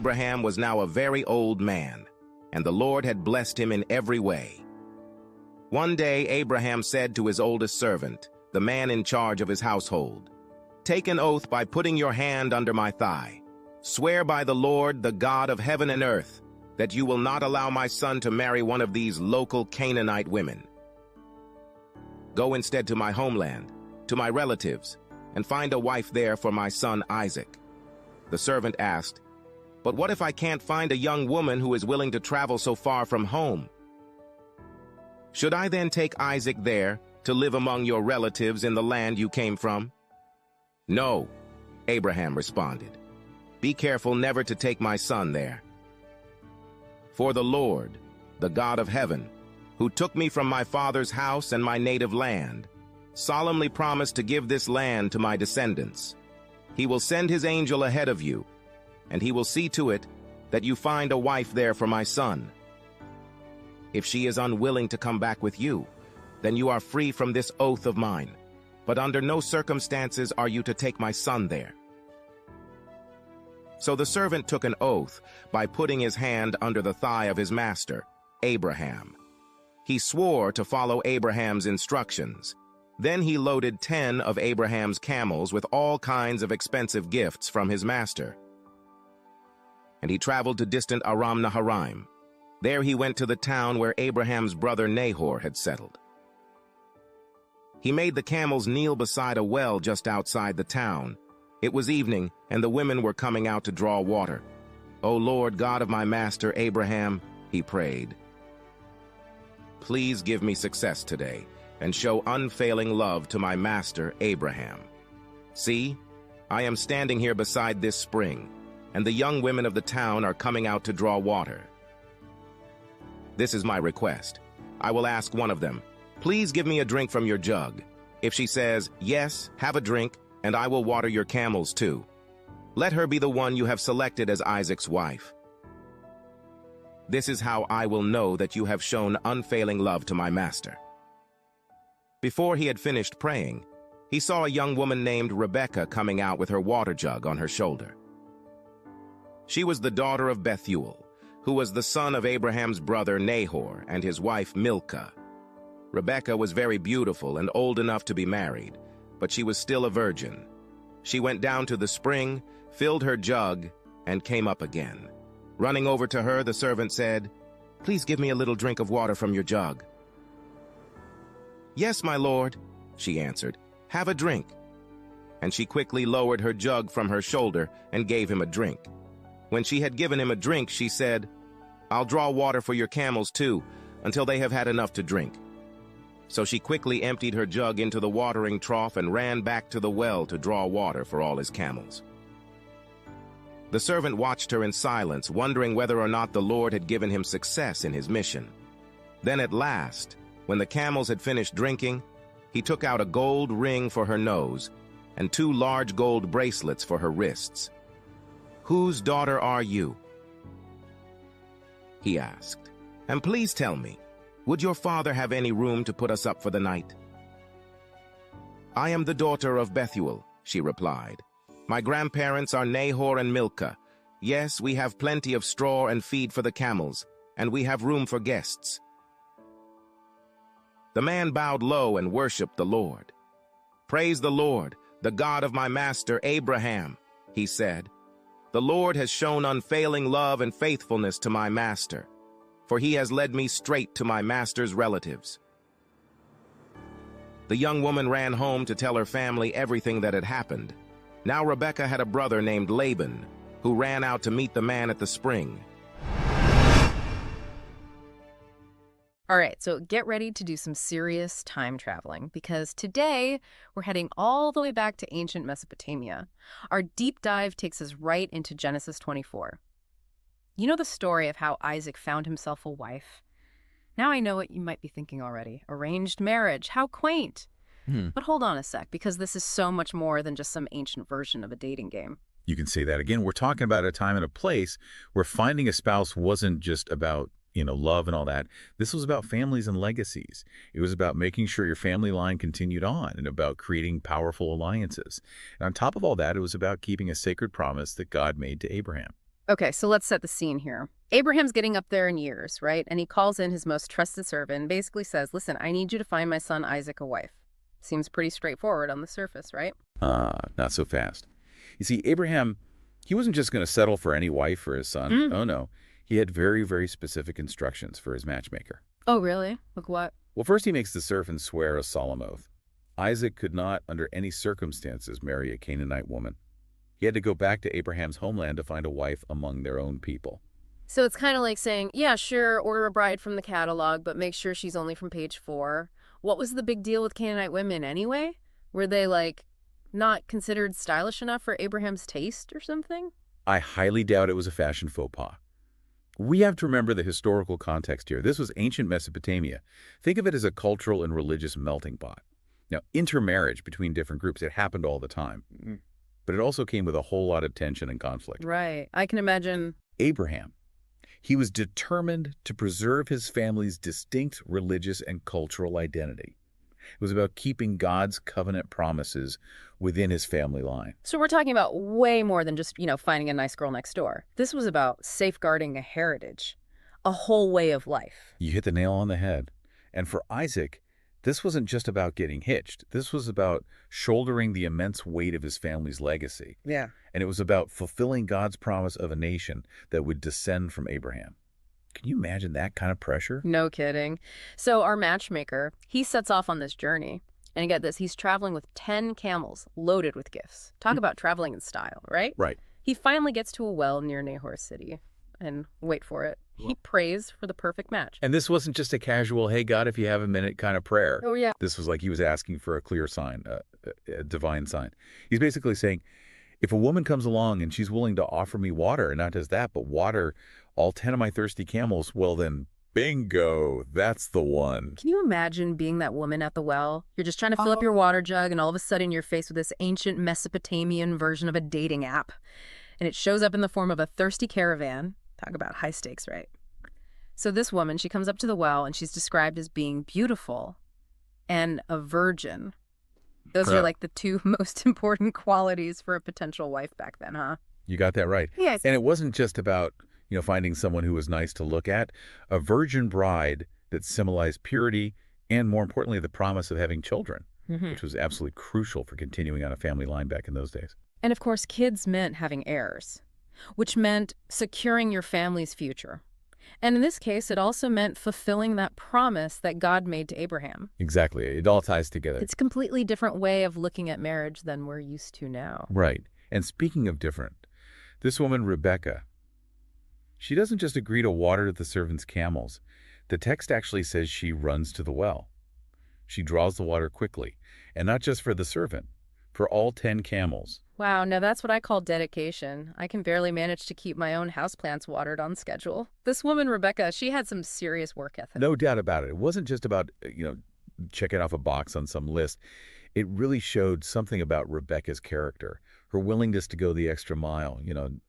Abraham was now a very old man, and the Lord had blessed him in every way. One day Abraham said to his oldest servant, the man in charge of his household, "Take an oath by putting your hand under my thigh. Swear by the Lord, the God of heaven and earth, that you will not allow my son to marry one of these local Canaanite women. Go instead to my homeland, to my relatives, and find a wife there for my son Isaac." The servant asked, "But what if I can't find a young woman who is willing to travel so far from home? Should I then take Isaac there to live among your relatives in the land you came from?" "No," Abraham responded. "Be careful never to take my son there. For the Lord, the God of heaven, who took me from my father's house and my native land, solemnly promised to give this land to my descendants. He will send his angel ahead of you, and he will see to it that you find a wife there for my son. If she is unwilling to come back with you, then you are free from this oath of mine, but under no circumstances are you to take my son there." So the servant took an oath by putting his hand under the thigh of his master, Abraham. He swore to follow Abraham's instructions. Then he loaded 10 of Abraham's camels with all kinds of expensive gifts from his master. And he traveled to distant Aram Naharaim. There he went to the town where Abraham's brother Nahor had settled. He made the camels kneel beside a well just outside the town. It was evening, and the women were coming out to draw water. "O Lord, God of my master Abraham," he prayed, "please give me success today, and show unfailing love to my master Abraham. See, I am standing here beside this spring, and the young women of the town are coming out to draw water. This is my request. I will ask one of them, 'Please give me a drink from your jug.' If she says, 'Yes, have a drink, and I will water your camels too,' let her be the one you have selected as Isaac's wife. This is how I will know that you have shown unfailing love to my master." Before he had finished praying, he saw a young woman named Rebekah coming out with her water jug on her shoulder. She was the daughter of Bethuel, who was the son of Abraham's brother Nahor and his wife Milcah. Rebekah was very beautiful and old enough to be married, but she was still a virgin. She went down to the spring, filled her jug, and came up again. Running over to her, the servant said, "Please give me a little drink of water from your jug." "Yes, my lord," she answered. "Have a drink." And she quickly lowered her jug from her shoulder and gave him a drink. When she had given him a drink, she said, "I'll draw water for your camels too, until they have had enough to drink." So she quickly emptied her jug into the watering trough and ran back to the well to draw water for all his camels. The servant watched her in silence, wondering whether or not the Lord had given him success in his mission. Then at last, when the camels had finished drinking, he took out a gold ring for her nose and 2 large gold bracelets for her wrists. "Whose daughter are you?" he asked. "And please tell me, would your father have any room to put us up for the night?" "I am the daughter of Bethuel," she replied. "My grandparents are Nahor and Milcah. Yes, we have plenty of straw and feed for the camels, and we have room for guests." The man bowed low and worshipped the Lord. "Praise the Lord, the God of my master Abraham," he said. "The Lord has shown unfailing love and faithfulness to my master, for he has led me straight to my master's relatives." The young woman ran home to tell her family everything that had happened. Now Rebekah had a brother named Laban, who ran out to meet the man at the spring. All right, so get ready to do some serious time traveling, because today we're heading all the way back to ancient Mesopotamia. Our deep dive takes us right into Genesis 24. You know the story of how Isaac found himself a wife? Now I know what you might be thinking already. Arranged marriage, how quaint. But hold on a sec, because this is so much more than just some ancient version of a dating game. You can say that again. We're talking about a time and a place where finding a spouse wasn't just about love and all that. This was about families and legacies. It was about making sure your family line continued on and about creating powerful alliances. And on top of all that, it was about keeping a sacred promise that God made to Abraham. Okay, so let's set the scene here. Abraham's getting up there in years, right? And he calls in his most trusted servant and basically says, listen, I need you to find my son Isaac a wife. Seems pretty straightforward on the surface, right? Not so fast. You see, Abraham, he wasn't just going to settle for any wife for his son. Oh, no. He had very, very specific instructions for his matchmaker. Oh, really? Look what? Well, first he makes the servant swear a solemn oath. Isaac could not, under any circumstances, marry a Canaanite woman. He had to go back to Abraham's homeland to find a wife among their own people. So it's kind of like saying, yeah, sure, order a bride from the catalog, but make sure she's only from page 4. What was the big deal with Canaanite women anyway? Were they, like, not considered stylish enough for Abraham's taste or something? I highly doubt it was a fashion faux pas. We have to remember the historical context here. This was ancient Mesopotamia. Think of it as a cultural and religious melting pot. Now, intermarriage between different groups, it happened all the time. But it also came with a whole lot of tension and conflict. Right. I can imagine. Abraham, he was determined to preserve his family's distinct religious and cultural identity. It was about keeping God's covenant promises within his family line. So we're talking about way more than just, finding a nice girl next door. This was about safeguarding a heritage, a whole way of life. You hit the nail on the head. And for Isaac, this wasn't just about getting hitched. This was about shouldering the immense weight of his family's legacy. Yeah. And it was about fulfilling God's promise of a nation that would descend from Abraham. Can you imagine that kind of pressure? No kidding. So our matchmaker, he sets off on this journey. And get this, he's traveling with 10 camels loaded with gifts. Talk about traveling in style, right? Right. He finally gets to a well near Nahor's city. And wait for it. He prays for the perfect match. And this wasn't just a casual, hey, God, if you have a minute kind of prayer. Oh, yeah. This was like he was asking for a clear sign, a divine sign. He's basically saying, if a woman comes along and she's willing to offer me water, and not just that, but water all 10 of my thirsty camels, well then, bingo, that's the one. Can you imagine being that woman at the well? You're just trying to fill up your water jug, and all of a sudden you're faced with this ancient Mesopotamian version of a dating app. And it shows up in the form of a thirsty caravan. Talk about high stakes, right? So this woman, she comes up to the well, and she's described as being beautiful and a virgin. Those are like the two most important qualities for a potential wife back then, huh? You got that right. Yes. And it wasn't just about, finding someone who was nice to look at. A virgin bride that symbolized purity and, more importantly, the promise of having children, which was absolutely crucial for continuing on a family line back in those days. And of course, kids meant having heirs, which meant securing your family's future. And in this case, it also meant fulfilling that promise that God made to Abraham. Exactly. It all ties together. It's a completely different way of looking at marriage than we're used to now. Right. And speaking of different, this woman, Rebecca, she doesn't just agree to water the servant's camels. The text actually says she runs to the well. She draws the water quickly, and not just for the servant, for all 10 camels. Wow, now that's what I call dedication. I can barely manage to keep my own houseplants watered on schedule. This woman, Rebecca, she had some serious work ethic. No doubt about it. It wasn't just about, checking off a box on some list. It really showed something about Rebecca's character, her willingness to go the extra mile,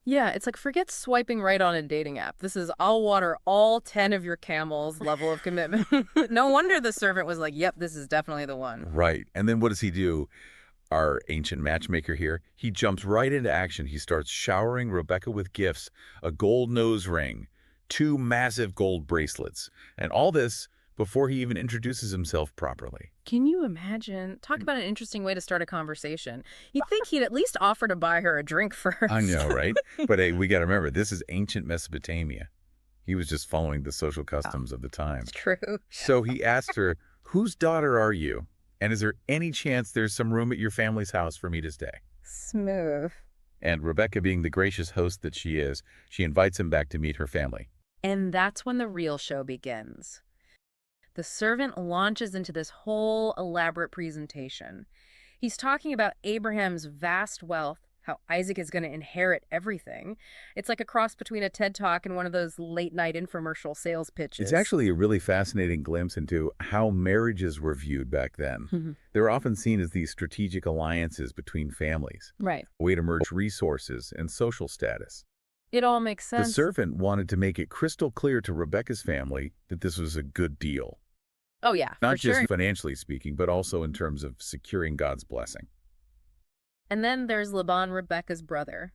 Yeah, it's like, forget swiping right on a dating app. This is, I'll water all 10 of your camels level of commitment. No wonder the servant was like, yep, this is definitely the one. Right. And then what does he do? Our ancient matchmaker here, he jumps right into action. He starts showering Rebecca with gifts, a gold nose ring, 2 massive gold bracelets, and all this before he even introduces himself properly. Can you imagine? Talk about an interesting way to start a conversation. You'd think he'd at least offer to buy her a drink first. I know, right? But hey, we got to remember, this is ancient Mesopotamia. He was just following the social customs of the time. It's true. So he asked her, whose daughter are you? And is there any chance there's some room at your family's house for me to stay? Smooth. And Rebecca, being the gracious host that she is, she invites him back to meet her family. And that's when the real show begins. The servant launches into this whole elaborate presentation. He's talking about Abraham's vast wealth, how Isaac is going to inherit everything. It's like a cross between a TED Talk and one of those late-night infomercial sales pitches. It's actually a really fascinating glimpse into how marriages were viewed back then. They were often seen as these strategic alliances between families, right? A way to merge resources and social status. It all makes sense. The servant wanted to make it crystal clear to Rebecca's family that this was a good deal. Oh, yeah, Not for just sure. financially speaking, but also in terms of securing God's blessing. And then there's Laban, Rebecca's brother.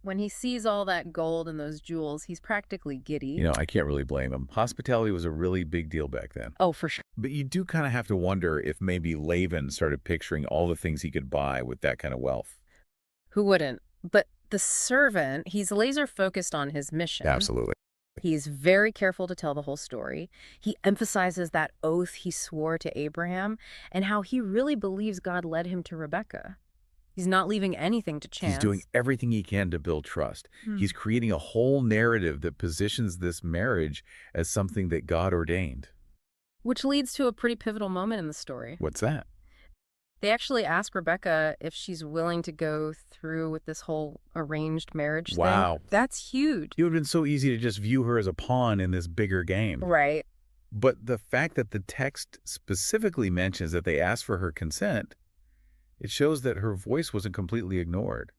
When he sees all that gold and those jewels, he's practically giddy. You know, I can't really blame him. Hospitality was a really big deal back then. Oh, for sure. But you do kind of have to wonder if maybe Laban started picturing all the things he could buy with that kind of wealth. Who wouldn't? But the servant, he's laser focused on his mission. Absolutely. He's very careful to tell the whole story. He emphasizes that oath he swore to Abraham and how he really believes God led him to Rebekah. He's not leaving anything to chance. He's doing everything he can to build trust. He's creating a whole narrative that positions this marriage as something that God ordained. Which leads to a pretty pivotal moment in the story. What's that? They actually ask Rebekah if she's willing to go through with this whole arranged marriage thing. Wow. That's huge. It would have been so easy to just view her as a pawn in this bigger game. Right. But the fact that the text specifically mentions that they asked for her consent, it shows that her voice wasn't completely ignored.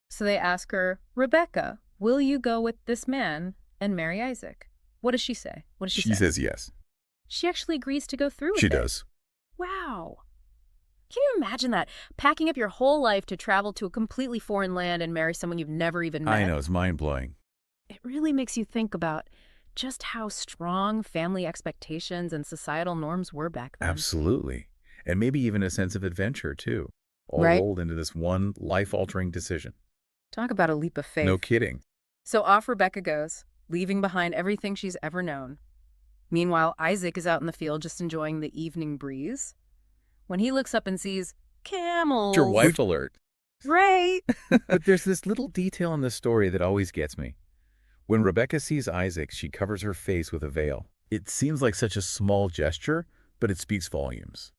So they ask her, Rebekah, will you go with this man and marry Isaac? What does she say? What does she say? She says yes. She actually agrees to go through with it. She does. Wow. Can you imagine that? Packing up your whole life to travel to a completely foreign land and marry someone you've never even met. I know, it's mind-blowing. It really makes you think about just how strong family expectations and societal norms were back then. Absolutely. And maybe even a sense of adventure, too. All Right. rolled into this one life-altering decision. Talk about a leap of faith. No kidding. So off Rebekah goes, leaving behind everything she's ever known. Meanwhile, Isaac is out in the field just enjoying the evening breeze. When he looks up and sees camels. Your wife alert. Right. But there's this little detail in the story that always gets me. When Rebekah sees Isaac, she covers her face with a veil. It seems like such a small gesture, but it speaks volumes.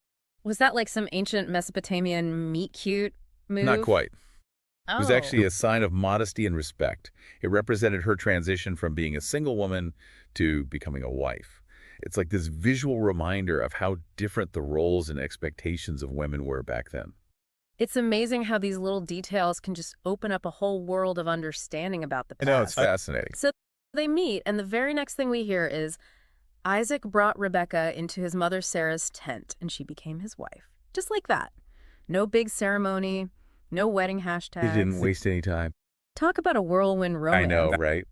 Was that like some ancient Mesopotamian meet cute move? Not quite. Oh. It was actually a sign of modesty and respect. It represented her transition from being a single woman to becoming a wife. It's like this visual reminder of how different the roles and expectations of women were back then. It's amazing how these little details can just open up a whole world of understanding about the I past. know, it's fascinating. So they meet, and the very next thing we hear is Isaac brought Rebekah into his mother Sarah's tent, and she became his wife. Just like that. No big ceremony, no wedding hashtags. They didn't waste any time. Talk about a whirlwind romance. I know, right?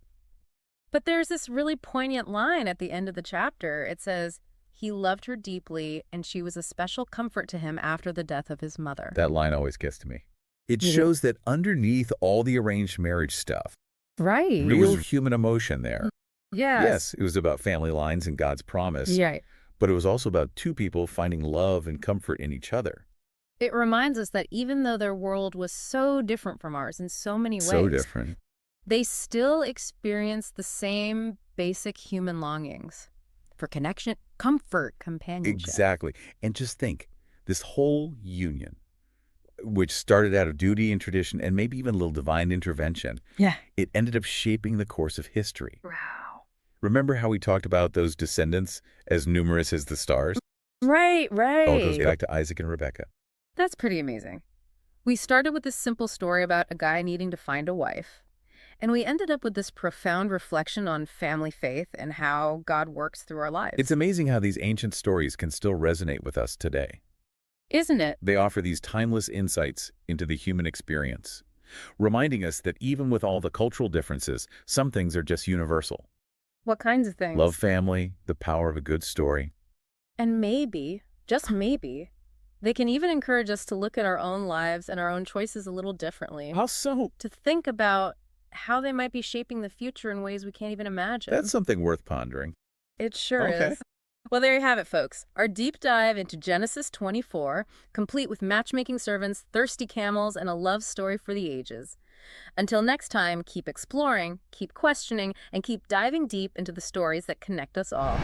But there's this really poignant line at the end of the chapter. It says, he loved her deeply, and she was a special comfort to him after the death of his mother. That line always gets to me. It Yeah. shows that underneath all the arranged marriage stuff, Right. real human emotion there. Yes. Yes, it was about family lines and God's promise, Right. but it was also about two people finding love and comfort in each other. It reminds us that even though their world was so different from ours in so many ways, So different. they still experienced the same basic human longings for connection, comfort, companionship. Exactly. And just think, this whole union, which started out of duty and tradition and maybe even a little divine intervention, Yeah. it ended up shaping the course of history. Wow. Remember how we talked about those descendants as numerous as the stars? Right, right. All goes back to Isaac and Rebekah. That's pretty amazing. We started with this simple story about a guy needing to find a wife, and we ended up with this profound reflection on family faith and how God works through our lives. It's amazing how these ancient stories can still resonate with us today. Isn't it? They offer these timeless insights into the human experience, reminding us that even with all the cultural differences, some things are just universal. What kinds of things? Love, family, the power of a good story. And maybe, just maybe, they can even encourage us to look at our own lives and our own choices a little differently. How so? To think about how they might be shaping the future in ways we can't even imagine. That's something worth pondering. It sure Okay. is. Well, there you have it, folks. Our deep dive into Genesis 24, complete with matchmaking servants, thirsty camels, and a love story for the ages. Until next time, keep exploring, keep questioning, and keep diving deep into the stories that connect us all.